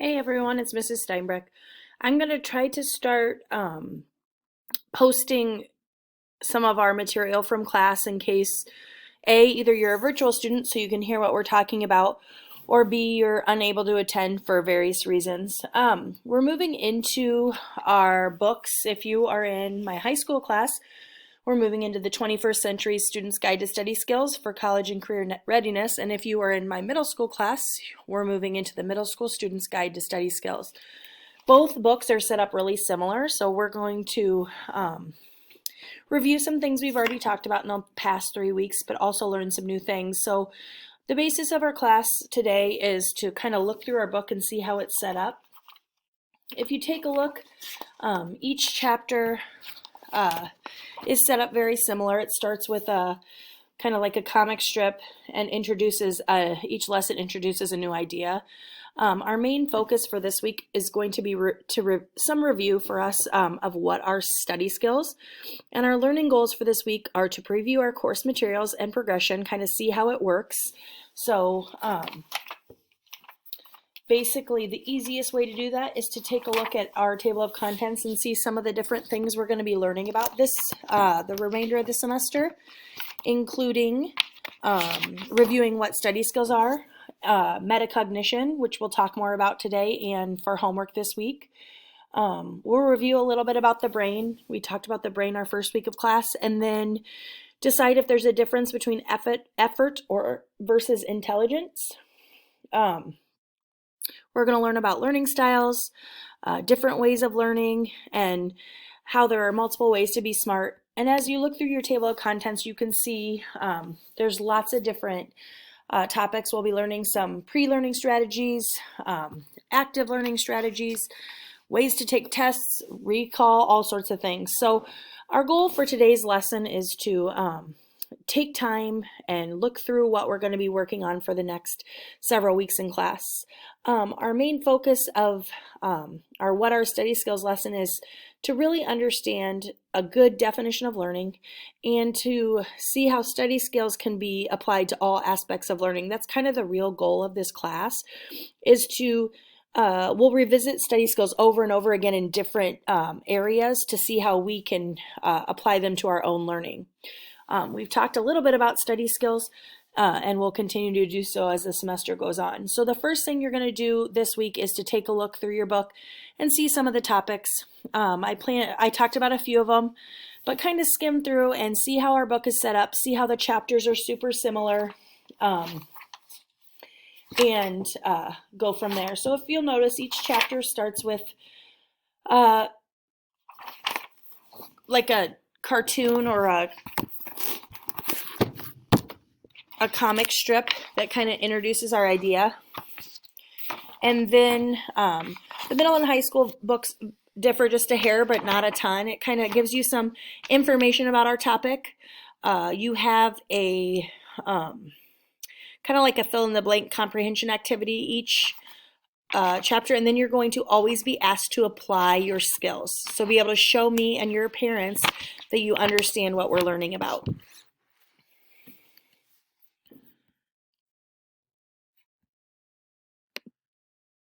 Hey everyone, it's Mrs. Steinbreck. I'm going to try to start posting some of our material from class in case A, either you're a virtual student so you can hear what we're talking about, or B, you're unable to attend for various reasons. We're moving into our books. If you are in my high school class, we're moving into the 21st Century Student's Guide to Study Skills for College and Career Readiness. And if you are in my middle school class, we're moving into the Middle School Student's Guide to Study Skills. Both books are set up really similar, so we're going to review some things we've already talked about in the past 3 weeks, but also learn some new things. So the basis of our class today is to kind of look through our book and see how it's set up. If you take a look, each chapter is set up very similar. It starts with a kind of like a comic strip and each lesson introduces a new idea. Our main focus for this week is going to be some review for us of what our study skills, and our learning goals for this week are to preview our course materials and progression, kind of see how it works. So basically the easiest way to do that is to take a look at our table of contents and see some of the different things we're going to be learning about the remainder of the semester, including reviewing what study skills are, metacognition, which we'll talk more about today and for homework this week. We'll review a little bit about the brain. We talked about the brain our first week of class, and then decide if there's a difference between effort versus intelligence. We're going to learn about learning styles, different ways of learning, and how there are multiple ways to be smart. And as you look through your table of contents, you can see there's lots of different topics. We'll be learning some pre-learning strategies, active learning strategies, ways to take tests, recall, all sorts of things. So our goal for today's lesson is to take time and look through what we're going to be working on for the next several weeks in class. Our main focus of what our study skills lesson is to really understand a good definition of learning and to see how study skills can be applied to all aspects of learning. That's kind of the real goal of this class, is to we'll revisit study skills over and over again in different areas to see how we can apply them to our own learning. We've talked a little bit about study skills, and we'll continue to do so as the semester goes on. So the first thing you're going to do this week is to take a look through your book and see some of the topics. I talked about a few of them, but kind of skim through and see how our book is set up, see how the chapters are super similar, and go from there. So if you'll notice, each chapter starts with like a cartoon or a comic strip that kind of introduces our idea. And then the middle and high school books differ just a hair, but not a ton. It kind of gives you some information about our topic. You have a kind of like a fill-in-the-blank comprehension activity each chapter, and then you're going to always be asked to apply your skills. So be able to show me and your parents that you understand what we're learning about.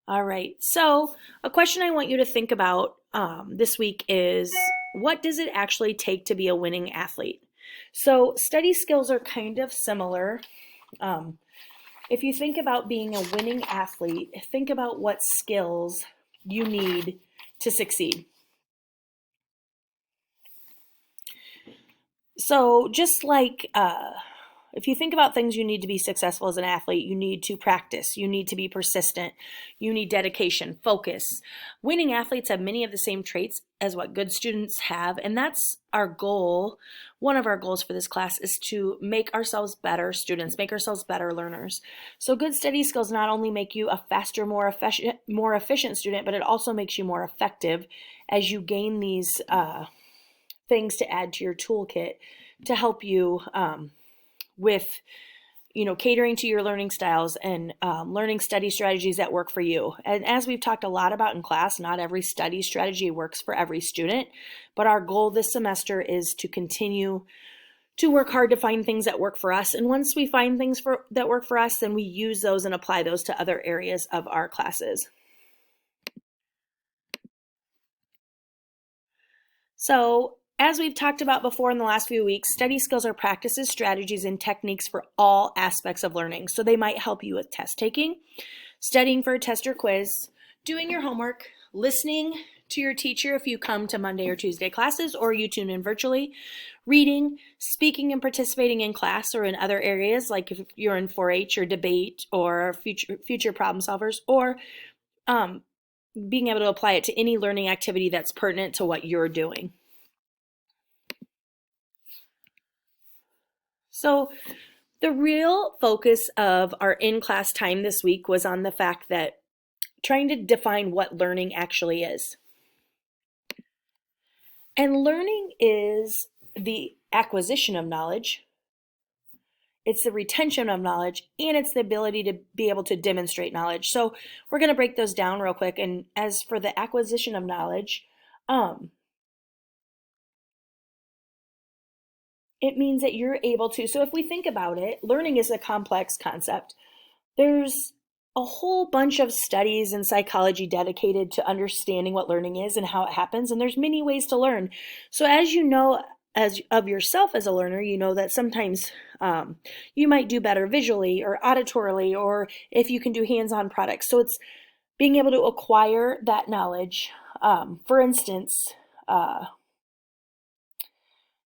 All right, so a question I want you to think about this week is, what does it actually take to be a winning athlete? So study skills are kind of similar. If you think about being a winning athlete, think about what skills you need to succeed. So just like if you think about things you need to be successful as an athlete, you need to practice, you need to be persistent, you need dedication, focus. Winning athletes have many of the same traits as what good students have, and that's our goal. One of our goals for this class is to make ourselves better students, make ourselves better learners. So good study skills not only make you a faster, more efficient student, but it also makes you more effective as you gain these things to add to your toolkit to help you with catering to your learning styles and learning study strategies that work for you. And as we've talked a lot about in class, not every study strategy works for every student, but our goal this semester is to continue to work hard to find things that work for us. And once we find things that work for us, then we use those and apply those to other areas of our classes. So, as we've talked about before in the last few weeks, study skills are practices, strategies, and techniques for all aspects of learning. So, they might help you with test taking, studying for a test or quiz, doing your homework, listening to your teacher if you come to Monday or Tuesday classes or you tune in virtually, reading, speaking and participating in class or in other areas like if you're in 4-H or debate or future problem solvers, or being able to apply it to any learning activity that's pertinent to what you're doing. So the real focus of our in-class time this week was on the fact that trying to define what learning actually is. And learning is the acquisition of knowledge, it's the retention of knowledge, and it's the ability to be able to demonstrate knowledge. So we're going to break those down real quick. And as for the acquisition of knowledge, it means that you're able to, so if we think about it, learning is a complex concept. There's a whole bunch of studies in psychology dedicated to understanding what learning is and how it happens, and there's many ways to learn. So as you know, as of yourself as a learner, you know that sometimes you might do better visually or auditorily, or if you can do hands-on products. So it's being able to acquire that knowledge. For instance,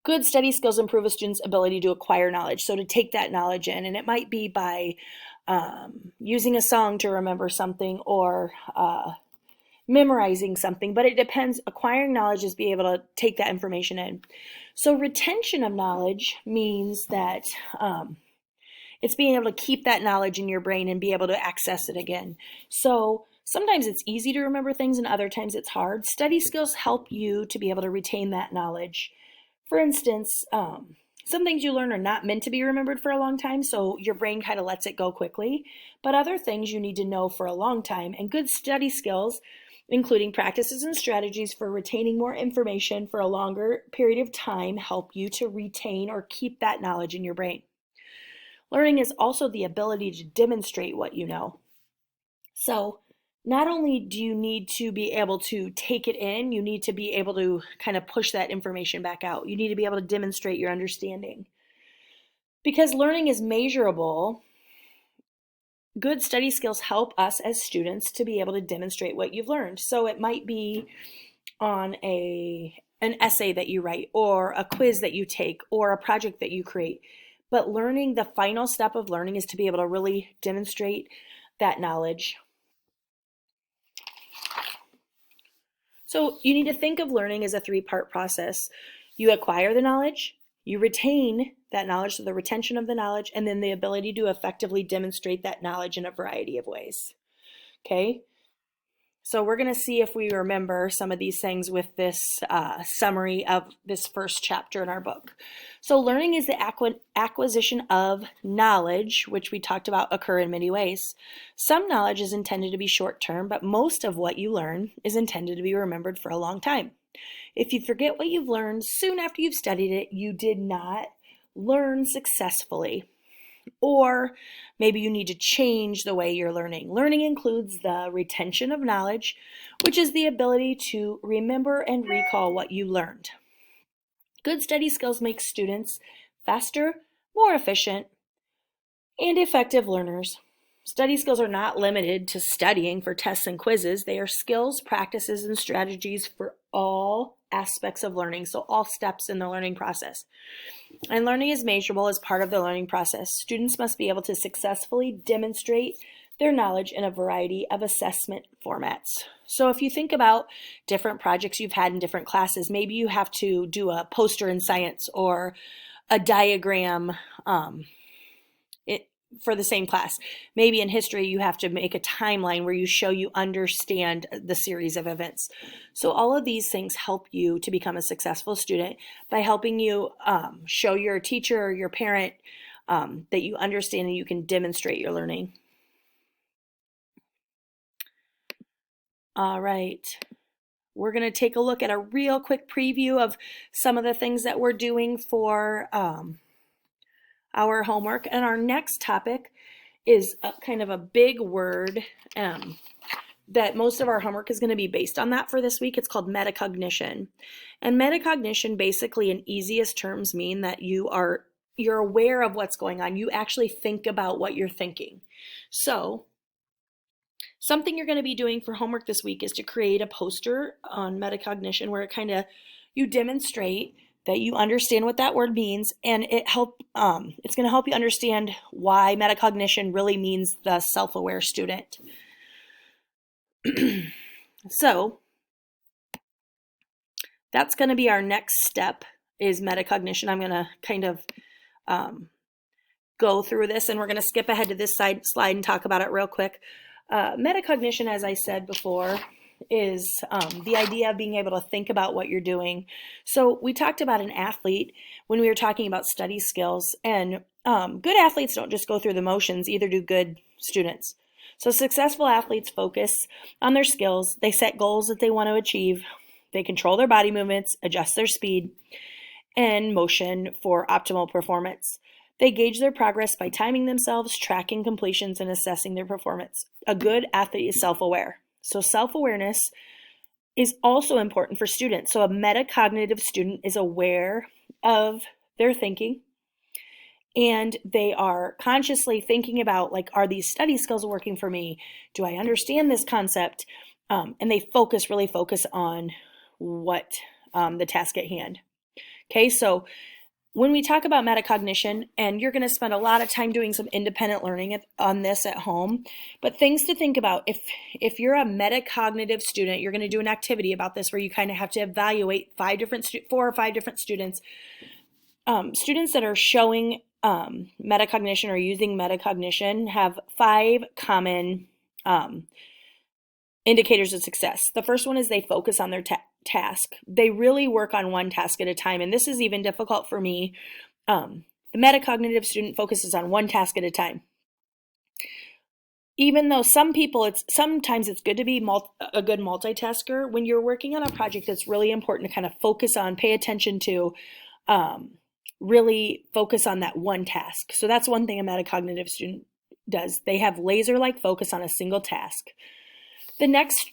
good study skills improve a student's ability to acquire knowledge, so to take that knowledge in, and it might be by using a song to remember something or memorizing something, but it depends. Acquiring knowledge is being able to take that information in. So retention of knowledge means that it's being able to keep that knowledge in your brain and be able to access it again. So sometimes it's easy to remember things and other times it's hard. Study skills help you to be able to retain that knowledge. For instance, some things you learn are not meant to be remembered for a long time, so your brain kind of lets it go quickly. But other things you need to know for a long time, and good study skills, including practices and strategies for retaining more information for a longer period of time, help you to retain or keep that knowledge in your brain. Learning is also the ability to demonstrate what you know. So not only do you need to be able to take it in, you need to be able to kind of push that information back out. You need to be able to demonstrate your understanding. Because learning is measurable, good study skills help us as students to be able to demonstrate what you've learned. So it might be on an essay that you write, or a quiz that you take, or a project that you create. But learning, the final step of learning is to be able to really demonstrate that knowledge. So you need to think of learning as a three-part process. You acquire the knowledge, you retain that knowledge, so the retention of the knowledge, and then the ability to effectively demonstrate that knowledge in a variety of ways. Okay? So we're going to see if we remember some of these things with this summary of this first chapter in our book. So learning is the acquisition of knowledge, which we talked about occur in many ways. Some knowledge is intended to be short-term, but most of what you learn is intended to be remembered for a long time. If you forget what you've learned soon after you've studied it, you did not learn successfully. Or maybe you need to change the way you're learning. Learning includes the retention of knowledge, which is the ability to remember and recall what you learned. Good study skills make students faster, more efficient, and effective learners. Study skills are not limited to studying for tests and quizzes. They are skills, practices, and strategies for all aspects of learning, so all steps in the learning process. And learning is measurable as part of the learning process. Students must be able to successfully demonstrate their knowledge in a variety of assessment formats. So if you think about different projects you've had in different classes, maybe you have to do a poster in science or a diagram for the same class. Maybe in history you have to make a timeline where you show you understand the series of events. So all of these things help you to become a successful student by helping you show your teacher or your parent that you understand and you can demonstrate your learning. All right. We're going to take a look at a real quick preview of some of the things that we're doing for our homework. And our next topic is kind of a big word that most of our homework is going to be based on that for this week. It's called metacognition. And metacognition basically in easiest terms mean that you're aware of what's going on. You actually think about what you're thinking. So something you're going to be doing for homework this week is to create a poster on metacognition where you demonstrate that you understand what that word means, and it's going to help you understand why metacognition really means the self-aware student. So that's going to be our next step, is metacognition. I'm going to kind of go through this, and we're going to skip ahead to this slide and talk about it real quick. Metacognition, as I said before, is the idea of being able to think about what you're doing. So we talked about an athlete when we were talking about study skills, and good athletes don't just go through the motions, either do good students. So successful athletes focus on their skills, they set goals that they want to achieve, they control their body movements, adjust their speed and motion for optimal performance. They gauge their progress by timing themselves, tracking completions, and assessing their performance. A good athlete is self-aware. So self-awareness is also important for students. So a metacognitive student is aware of their thinking, and they are consciously thinking about, like, are these study skills working for me? Do I understand this concept? And they really focus on what the task at hand. Okay, so when we talk about metacognition, and you're going to spend a lot of time doing some independent learning on this at home, but things to think about. If you're a metacognitive student, you're going to do an activity about this where you kind of have to evaluate 4 or 5 different students. Students that are showing metacognition or using metacognition have 5 common indicators of success. The first one is they focus on their task. They really work on one task at a time, and this is even difficult for me. The metacognitive student focuses on one task at a time. Even though sometimes it's good to be a good multitasker, when you're working on a project, it's really important to kind of focus on, pay attention to, really focus on that one task. So that's one thing a metacognitive student does. They have laser-like focus on a single task. The next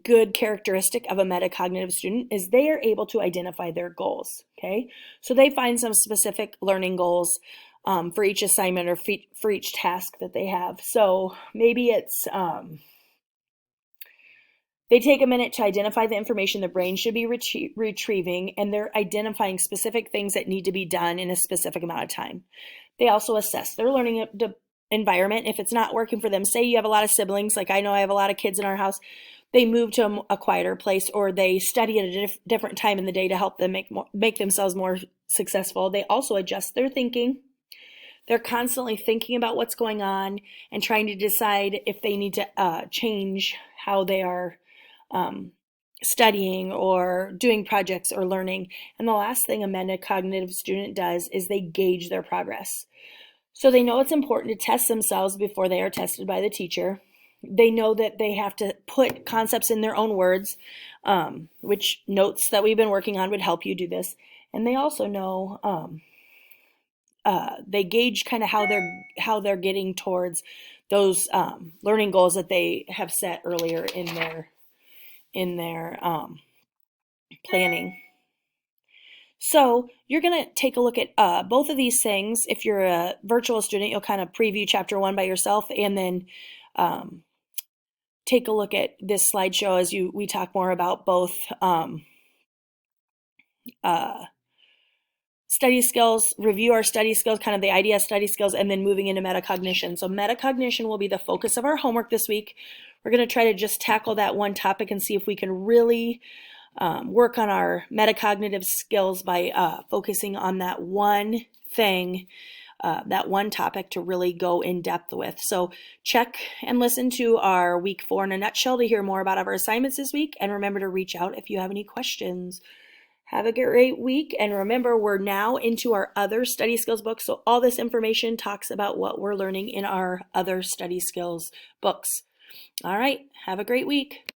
good characteristic of a metacognitive student is they are able to identify their goals, okay? So they find some specific learning goals for each assignment or for each task that they have. So maybe it's they take a minute to identify the information the brain should be retrieving, and they're identifying specific things that need to be done in a specific amount of time. They also assess their learning environment. If it's not working for them, say you have a lot of siblings, like I know I have a lot of kids in our house, they move to a quieter place, or they study at a different time in the day to help them make themselves more successful. They also adjust their thinking. They're constantly thinking about what's going on and trying to decide if they need to change how they are studying or doing projects or learning. And the last thing a metacognitive student does is they gauge their progress. So they know it's important to test themselves before they are tested by the teacher. They know that they have to put concepts in their own words, which notes that we've been working on would help you do this. And they also know they gauge kind of how they're getting towards those learning goals that they have set earlier in their planning. So you're going to take a look at both of these things. If you're a virtual student, you'll kind of preview chapter 1 by yourself, and then take a look at this slideshow as we talk more about both study skills, review our study skills, kind of the idea of study skills, and then moving into metacognition. So metacognition will be the focus of our homework this week. We're going to try to just tackle that one topic and see if we can really work on our metacognitive skills by focusing on that one thing, that one topic to really go in depth with. So check and listen to our week 4 in a nutshell to hear more about our assignments this week. And remember to reach out if you have any questions. Have a great week. And remember, we're now into our other study skills books. So all this information talks about what we're learning in our other study skills books. All right. Have a great week.